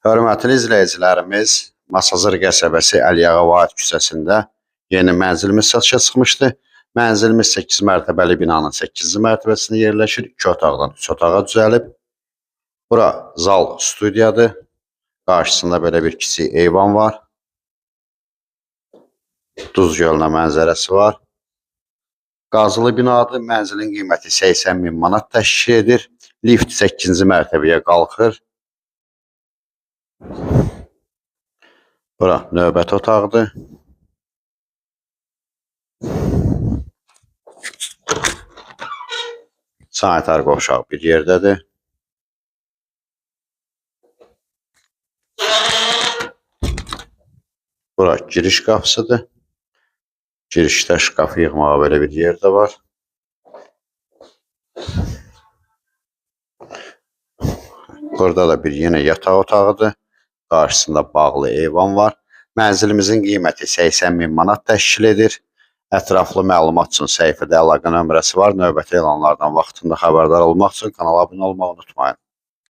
Hörmətli izləyicilərimiz, Masazır qəsəbəsi Əliyağa Vahid küçəsində yeni mənzilimiz satışa çıxmışdı. Mənzilimiz 8 mərtəbəli binanın 8-ci mərtəbəsində yerləşir. 2 otaqdan 3 otağa düzəlib. Bura zal studiyadır. Qarşısında belə bir kiçik eyvan var. Duz gölünə mənzərəsi var. Qazılı binadır. Mənzilin qiyməti 80.000 manat təşkil edir. Lift 8-ci mərtəbəyə qalxır. Bura növbəti otaqdır. Sanitar qovşaq bir yerdədir. Bura giriş qapısıdır. Girişdə şkafı yığmağa belə bir yer də var. Burada da bir yenə yataq otağıdır. Qarşısında bağlı eyvan var. Mənzilimizin qiyməti 80.000 manat təşkil edir. Ətraflı məlumat üçün səhifədə əlaqə nömrəsi var. Növbəti elanlardan vaxtında xəbərdar olmaq üçün kanala abunə olmağı unutmayın.